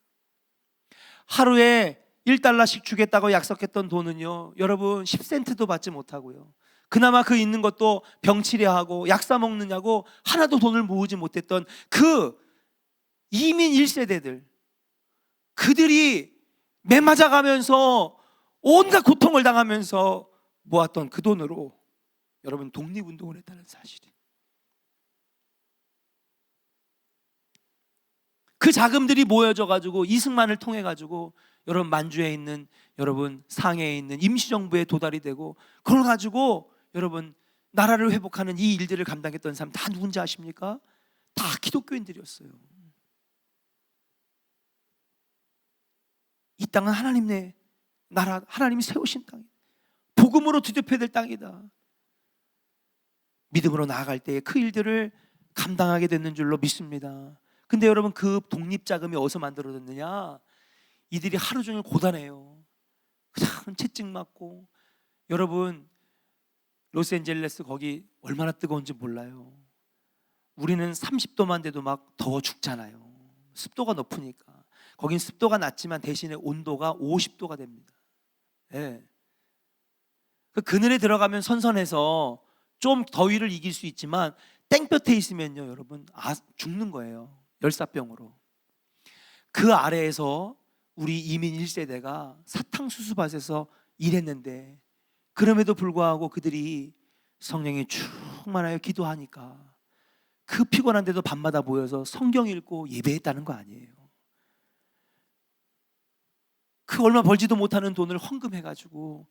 Speaker 1: 하루에 1달러씩 주겠다고 약속했던 돈은요 여러분 10센트도 받지 못하고요, 그나마 그 있는 것도 병치레하고 약 사 먹느냐고 하나도 돈을 모으지 못했던 그 이민 1세대들, 그들이 매 맞아가면서 온갖 고통을 당하면서 모았던 그 돈으로 여러분 독립운동을 했다는 사실이, 그 자금들이 모여져 가지고 이승만을 통해 가지고 여러분 만주에 있는 여러분 상해에 있는 임시정부에 도달이 되고 그걸 가지고 여러분 나라를 회복하는 이 일들을 감당했던 사람 다 누군지 아십니까? 다 기독교인들이었어요. 이 땅은 하나님의 나라, 하나님이 세우신 땅, 복음으로 뒤덮여야 될 땅이다. 믿음으로 나아갈 때에 그 일들을 감당하게 되는 줄로 믿습니다. 근데 여러분 그 독립자금이 어디서 만들어졌느냐? 이들이 하루 종일 고단해요. 그냥 채찍 맞고, 여러분 로스앤젤레스 거기 얼마나 뜨거운지 몰라요. 우리는 30도만 돼도 막 더워 죽잖아요. 습도가 높으니까. 거긴 습도가 낮지만 대신에 온도가 50도가 됩니다. 네. 그 그늘에 들어가면 선선해서 좀 더위를 이길 수 있지만 땡볕에 있으면요 여러분 죽는 거예요. 열사병으로. 그 아래에서 우리 이민 1세대가 사탕수수밭에서 일했는데 그럼에도 불구하고 그들이 성령이 충만하여 기도하니까 그 피곤한데도 밤마다 모여서 성경 읽고 예배했다는 거 아니에요. 그 얼마 벌지도 못하는 돈을 헌금해가지고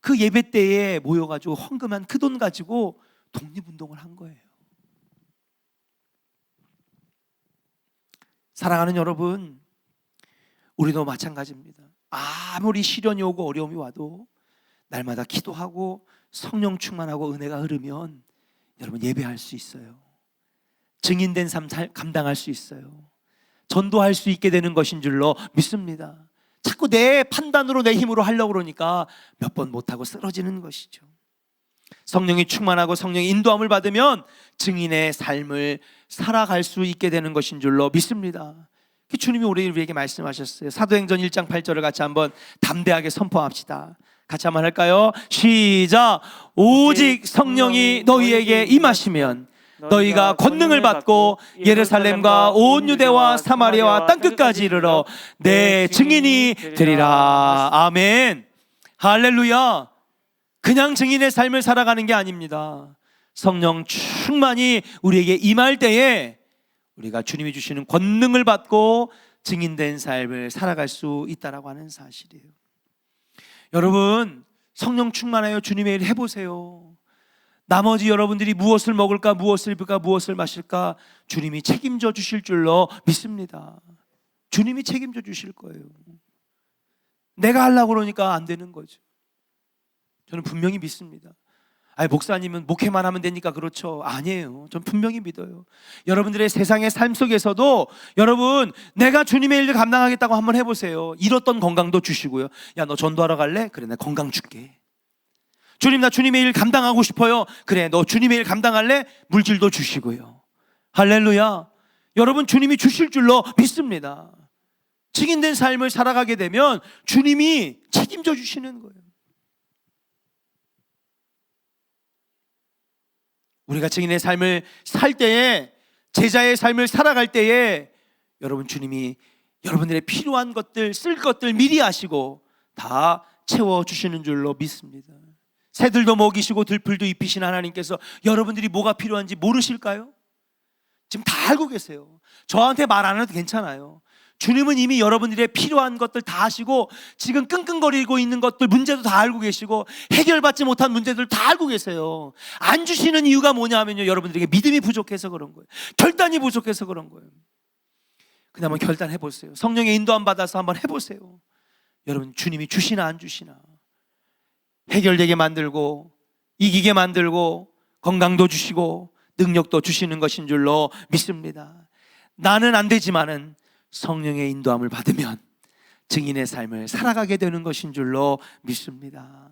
Speaker 1: 그 예배 때에 모여가지고 헌금한 그 돈 가지고 독립운동을 한 거예요. 사랑하는 여러분, 우리도 마찬가지입니다. 아무리 시련이 오고 어려움이 와도 날마다 기도하고 성령 충만하고 은혜가 흐르면 여러분 예배할 수 있어요. 증인된 삶 감당할 수 있어요. 전도할 수 있게 되는 것인 줄로 믿습니다. 자꾸 내 판단으로 내 힘으로 하려고 그러니까 몇 번 못하고 쓰러지는 것이죠. 성령이 충만하고 성령의 인도함을 받으면 증인의 삶을 살아갈 수 있게 되는 것인 줄로 믿습니다. 주님이 우리에게 말씀하셨어요. 사도행전 1장 8절을 같이 한번 담대하게 선포합시다. 같이 한번 할까요? 시작. 오직 성령이 너희에게 임하시면 너희가 권능을 받고 예루살렘과 온 유대와 사마리아와 땅끝까지 이르러 내 증인이 되리라. 아멘. 할렐루야. 그냥 증인의 삶을 살아가는 게 아닙니다. 성령 충만히 우리에게 임할 때에 우리가 주님이 주시는 권능을 받고 증인된 삶을 살아갈 수 있다라고 하는 사실이에요. 여러분 성령 충만하여 주님의 일 해보세요. 나머지 여러분들이 무엇을 먹을까, 무엇을 입을까, 무엇을 마실까 주님이 책임져 주실 줄로 믿습니다. 주님이 책임져 주실 거예요. 내가 하려고 그러니까 안 되는 거죠. 저는 분명히 믿습니다. 아니 목사님은 목회만 하면 되니까 그렇죠. 아니에요. 전 분명히 믿어요. 여러분들의 세상의 삶 속에서도 여러분 내가 주님의 일을 감당하겠다고 한번 해보세요. 잃었던 건강도 주시고요. 야, 너 전도하러 갈래? 그래, 나 건강 줄게. 주님, 나 주님의 일 감당하고 싶어요. 그래, 너 주님의 일 감당할래? 물질도 주시고요. 할렐루야. 여러분 주님이 주실 줄로 믿습니다. 증인된 삶을 살아가게 되면 주님이 책임져 주시는 거예요. 우리가 증인의 삶을 살 때에, 제자의 삶을 살아갈 때에 여러분 주님이 여러분들의 필요한 것들, 쓸 것들 미리 아시고 다 채워주시는 줄로 믿습니다. 새들도 먹이시고 들풀도 입히신 하나님께서 여러분들이 뭐가 필요한지 모르실까요? 지금 다 알고 계세요. 저한테 말 안 해도 괜찮아요. 주님은 이미 여러분들의 필요한 것들 다 아시고 지금 끙끙거리고 있는 것들 문제도 다 알고 계시고 해결받지 못한 문제들 다 알고 계세요. 안 주시는 이유가 뭐냐면요, 여러분들에게 믿음이 부족해서 그런 거예요. 결단이 부족해서 그런 거예요. 그냥 한번 결단해 보세요. 성령의 인도함 받아서 한번 해보세요. 여러분 주님이 주시나 안 주시나 해결되게 만들고 이기게 만들고 건강도 주시고 능력도 주시는 것인 줄로 믿습니다. 나는 안 되지만은 성령의 인도함을 받으면 증인의 삶을 살아가게 되는 것인 줄로 믿습니다.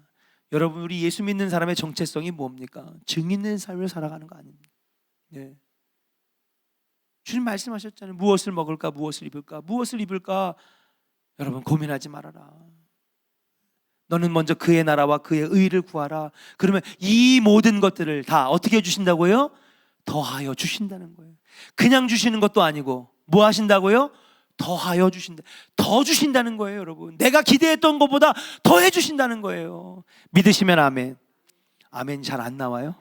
Speaker 1: 여러분, 우리 예수 믿는 사람의 정체성이 뭡니까? 증인의 삶을 살아가는 거 아닙니까? 네. 주님 말씀하셨잖아요. 무엇을 먹을까, 무엇을 입을까, 무엇을 입을까. 여러분, 고민하지 말아라. 너는 먼저 그의 나라와 그의 의를 구하라. 그러면 이 모든 것들을 다 어떻게 해주신다고요? 더하여 주신다는 거예요. 그냥 주시는 것도 아니고 뭐 하신다고요? 더하여 주신다. 더 주신다는 거예요, 여러분. 내가 기대했던 것보다 더 해주신다는 거예요. 믿으시면 아멘. 아멘 잘 안 나와요?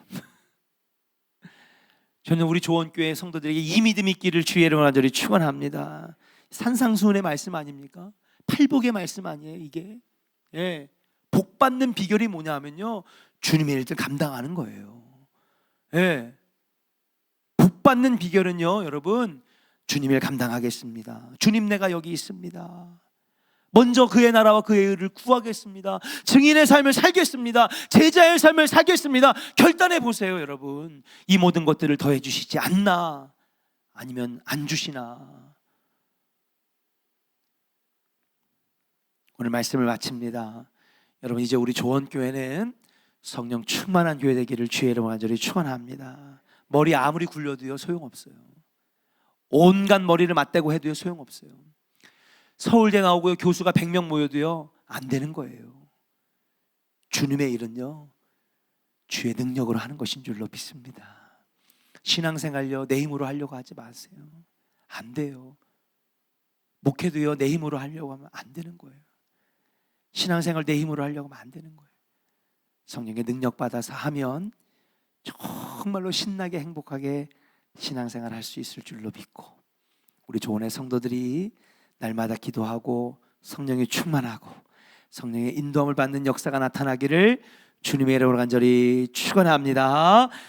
Speaker 1: 저는 우리 조원교회 성도들에게 이 믿음이 있기를 주의 이름으로 간절히 축원합니다. 산상수훈의 말씀 아닙니까? 팔복의 말씀 아니에요, 이게? 예. 복 받는 비결이 뭐냐 하면요, 주님의 일들 감당하는 거예요. 예. 복 받는 비결은요, 여러분, 주님을 감당하겠습니다. 주님, 내가 여기 있습니다. 먼저 그의 나라와 그의 의를 구하겠습니다. 증인의 삶을 살겠습니다. 제자의 삶을 살겠습니다. 결단해 보세요, 여러분. 이 모든 것들을 더해 주시지 않나, 아니면 안 주시나. 오늘 말씀을 마칩니다. 여러분, 이제 우리 조원교회는 성령 충만한 교회 되기를 주의 이름으로 간절히 축원합니다. 머리 아무리 굴려도요 소용없어요. 온갖 머리를 맞대고 해도요 소용없어요. 서울대 나오고요 교수가 100명 모여도요 안 되는 거예요. 주님의 일은요 주의 능력으로 하는 것인 줄로 믿습니다. 신앙생활요 내 힘으로 하려고 하지 마세요. 안 돼요. 목회도요 내 힘으로 하려고 하면 안 되는 거예요. 신앙생활 내 힘으로 하려고 하면 안 되는 거예요. 성령의 능력 받아서 하면 정말로 신나게 행복하게 신앙생활 할 수 있을 줄로 믿고, 우리 조원의 성도들이 날마다 기도하고 성령이 충만하고 성령의 인도함을 받는 역사가 나타나기를 주님의 이름으로 간절히 축원합니다.